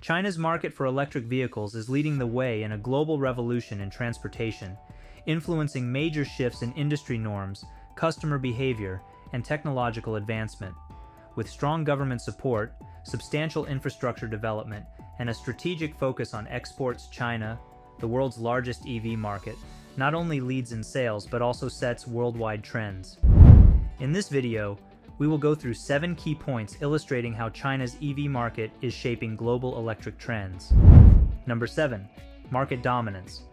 China's market for electric vehicles is leading the way in a global revolution in transportation, influencing major shifts in industry norms, customer behavior, and technological advancement. With strong government support, substantial infrastructure development, and a strategic focus on exports, China, the world's largest EV market, not only leads in sales but also sets worldwide trends. In this video, we will go through 7 key points illustrating how China's EV market is shaping global electric trends. Number 7. Market dominance.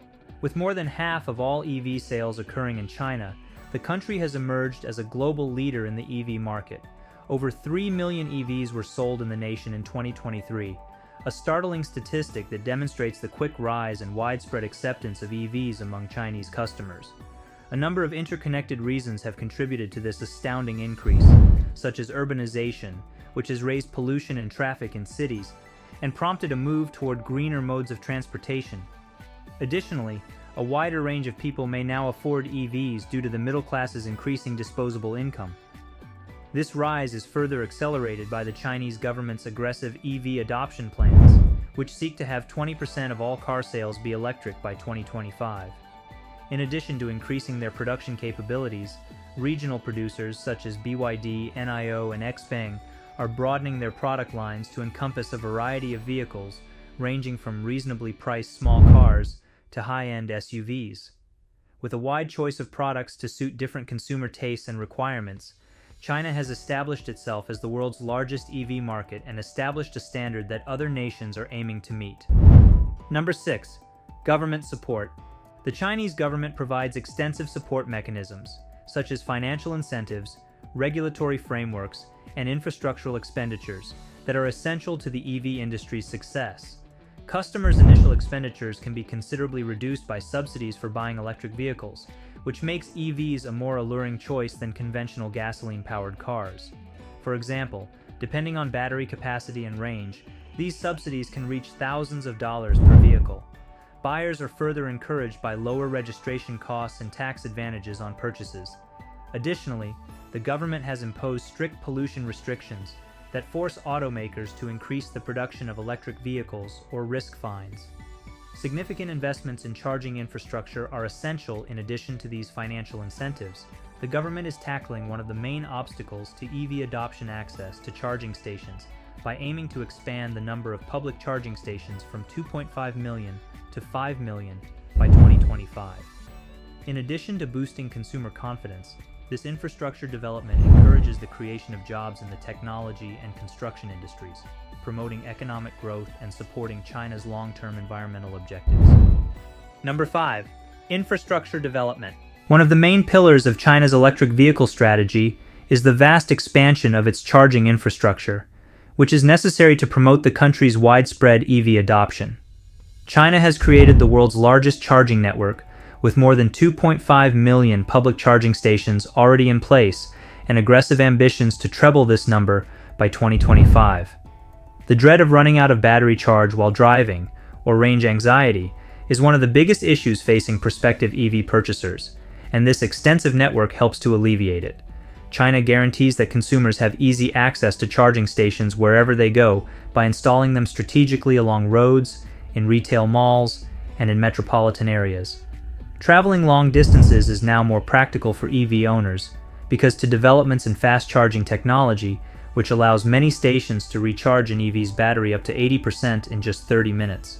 With more than half of all EV sales occurring in China, the country has emerged as a global leader in the EV market. Over 3 million EVs were sold in the nation in 2023, a startling statistic that demonstrates the quick rise and widespread acceptance of EVs among Chinese customers. A number of interconnected reasons have contributed to this astounding increase, such as urbanization, which has raised pollution and traffic in cities, and prompted a move toward greener modes of transportation. Additionally, a wider range of people may now afford EVs due to the middle class's increasing disposable income. This rise is further accelerated by the Chinese government's aggressive EV adoption plans, which seek to have 20% of all car sales be electric by 2025. In addition to increasing their production capabilities, regional producers such as BYD, NIO, and XPeng are broadening their product lines to encompass a variety of vehicles, ranging from reasonably priced small cars to high-end SUVs. With a wide choice of products to suit different consumer tastes and requirements, China has established itself as the world's largest EV market and established a standard that other nations are aiming to meet. Number 6. Government support. The Chinese government provides extensive support mechanisms, such as financial incentives, regulatory frameworks, and infrastructural expenditures, that are essential to the EV industry's success. Customers' initial expenditures can be considerably reduced by subsidies for buying electric vehicles, which makes EVs a more alluring choice than conventional gasoline-powered cars. For example, depending on battery capacity and range, these subsidies can reach thousands of dollars per vehicle. Buyers are further encouraged by lower registration costs and tax advantages on purchases. Additionally, the government has imposed strict pollution restrictions that force automakers to increase the production of electric vehicles or risk fines. Significant investments in charging infrastructure are essential. In addition to these financial incentives, the government is tackling one of the main obstacles to EV adoption: access to charging stations, by aiming to expand the number of public charging stations from 2.5 million to 5 million by 2025. In addition to boosting consumer confidence, this infrastructure development encourages the creation of jobs in the technology and construction industries, promoting economic growth and supporting China's long-term environmental objectives. Number 5. Infrastructure development. One of the main pillars of China's electric vehicle strategy is the vast expansion of its charging infrastructure, which is necessary to promote the country's widespread EV adoption. China has created the world's largest charging network, with more than 2.5 million public charging stations already in place and aggressive ambitions to treble this number by 2025. The dread of running out of battery charge while driving, or range anxiety, is one of the biggest issues facing prospective EV purchasers, and this extensive network helps to alleviate it. China guarantees that consumers have easy access to charging stations wherever they go by installing them strategically along roads, in retail malls, and in metropolitan areas. Traveling long distances is now more practical for EV owners because to developments in fast charging technology, which allows many stations to recharge an EV's battery up to 80% in just 30 minutes.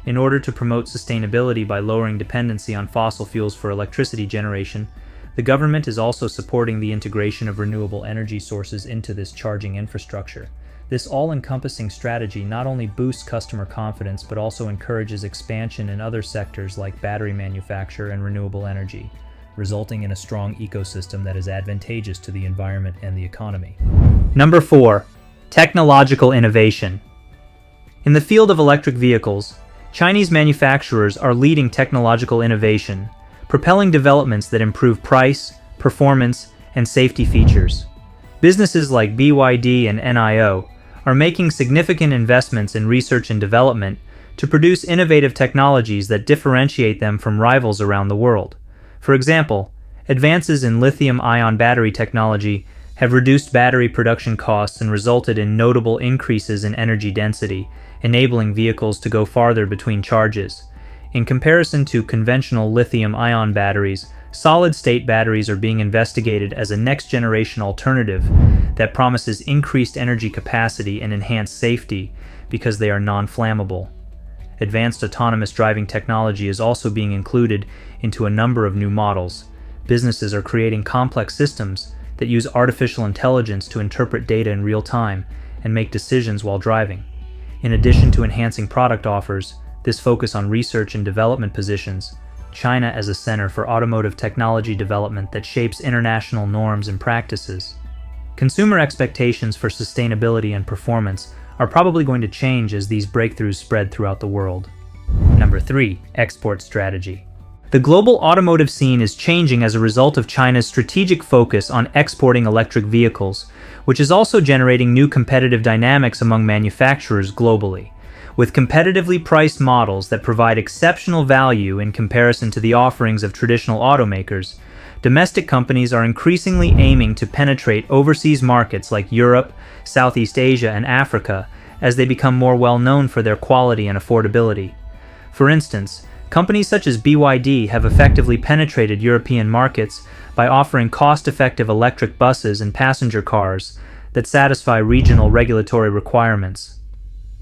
In order to promote sustainability by lowering dependency on fossil fuels for electricity generation, the government is also supporting the integration of renewable energy sources into this charging infrastructure. This all-encompassing strategy not only boosts customer confidence but also encourages expansion in other sectors like battery manufacture and renewable energy, resulting in a strong ecosystem that is advantageous to the environment and the economy. Number 4. Technological innovation. In the field of electric vehicles, Chinese manufacturers are leading technological innovation, propelling developments that improve price, performance, and safety features. Businesses like BYD and NIO are making significant investments in research and development to produce innovative technologies that differentiate them from rivals around the world. For example, advances in lithium-ion battery technology have reduced battery production costs and resulted in notable increases in energy density, enabling vehicles to go farther between charges. In comparison to conventional lithium-ion batteries, solid-state batteries are being investigated as a next-generation alternative that promises increased energy capacity and enhanced safety because they are non-flammable. Advanced autonomous driving technology is also being included into a number of new models. Businesses are creating complex systems that use artificial intelligence to interpret data in real time and make decisions while driving. In addition to enhancing product offers, this focus on research and development positions China as a center for automotive technology development that shapes international norms and practices. Consumer expectations for sustainability and performance are probably going to change as these breakthroughs spread throughout the world. Number 3. Export strategy. The global automotive scene is changing as a result of China's strategic focus on exporting electric vehicles, which is also generating new competitive dynamics among manufacturers globally. With competitively priced models that provide exceptional value in comparison to the offerings of traditional automakers, domestic companies are increasingly aiming to penetrate overseas markets like Europe, Southeast Asia, and Africa as they become more well-known for their quality and affordability. For instance, companies such as BYD have effectively penetrated European markets by offering cost-effective electric buses and passenger cars that satisfy regional regulatory requirements.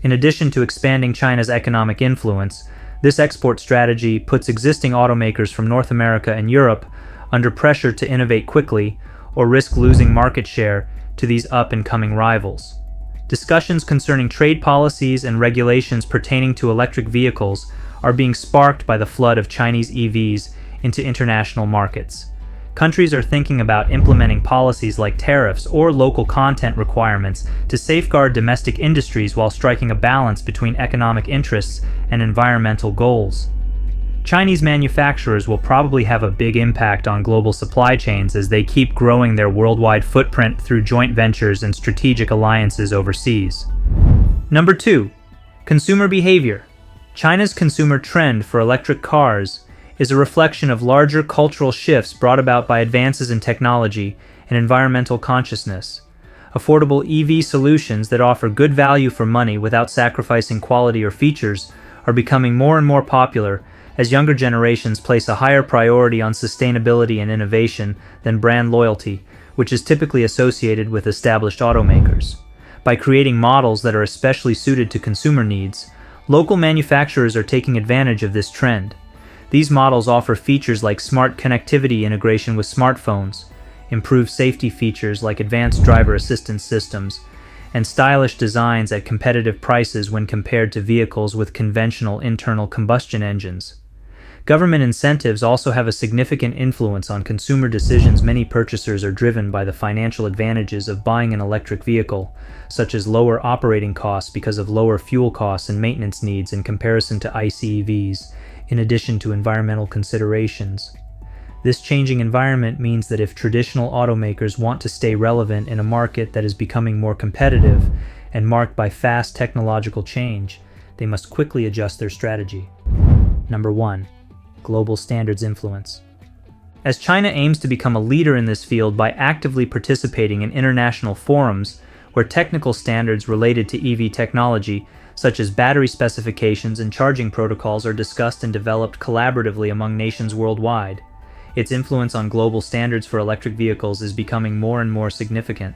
In addition to expanding China's economic influence, this export strategy puts existing automakers from North America and Europe under pressure to innovate quickly or risk losing market share to these up-and-coming rivals. Discussions concerning trade policies and regulations pertaining to electric vehicles are being sparked by the flood of Chinese EVs into international markets. Countries are thinking about implementing policies like tariffs or local content requirements to safeguard domestic industries while striking a balance between economic interests and environmental goals. Chinese manufacturers will probably have a big impact on global supply chains as they keep growing their worldwide footprint through joint ventures and strategic alliances overseas. Number 2. Consumer behavior. China's consumer trend for electric cars is a reflection of larger cultural shifts brought about by advances in technology and environmental consciousness. Affordable EV solutions that offer good value for money without sacrificing quality or features are becoming more and more popular as younger generations place a higher priority on sustainability and innovation than brand loyalty, which is typically associated with established automakers. By creating models that are especially suited to consumer needs, local manufacturers are taking advantage of this trend. These models offer features like smart connectivity integration with smartphones, improved safety features like advanced driver assistance systems, and stylish designs at competitive prices when compared to vehicles with conventional internal combustion engines. Government incentives also have a significant influence on consumer decisions. Many purchasers are driven by the financial advantages of buying an electric vehicle, such as lower operating costs because of lower fuel costs and maintenance needs in comparison to ICE EVs, in addition to environmental considerations. This changing environment means that if traditional automakers want to stay relevant in a market that is becoming more competitive and marked by fast technological change, they must quickly adjust their strategy. Number 1. Global standards influence. As China aims to become a leader in this field by actively participating in international forums where technical standards related to EV technology, such as battery specifications and charging protocols, are discussed and developed collaboratively among nations worldwide, its influence on global standards for electric vehicles is becoming more and more significant.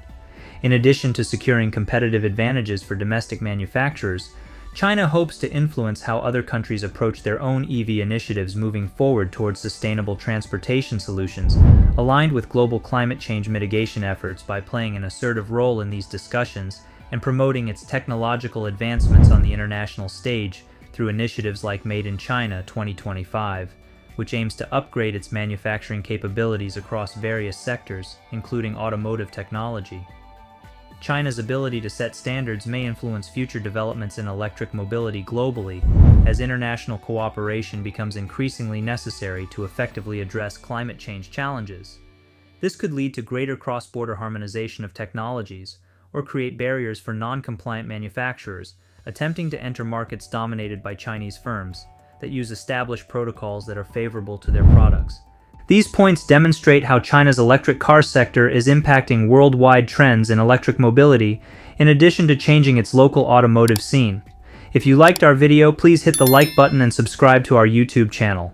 In addition to securing competitive advantages for domestic manufacturers, China hopes to influence how other countries approach their own EV initiatives moving forward towards sustainable transportation solutions, aligned with global climate change mitigation efforts by playing an assertive role in these discussions and promoting its technological advancements on the international stage through initiatives like Made in China 2025, which aims to upgrade its manufacturing capabilities across various sectors, including automotive technology. China's ability to set standards may influence future developments in electric mobility globally, as international cooperation becomes increasingly necessary to effectively address climate change challenges. This could lead to greater cross-border harmonization of technologies, or create barriers for non-compliant manufacturers attempting to enter markets dominated by Chinese firms that use established protocols that are favorable to their products. These points demonstrate how China's electric car sector is impacting worldwide trends in electric mobility, in addition to changing its local automotive scene. If you liked our video, please hit the like button and subscribe to our YouTube channel.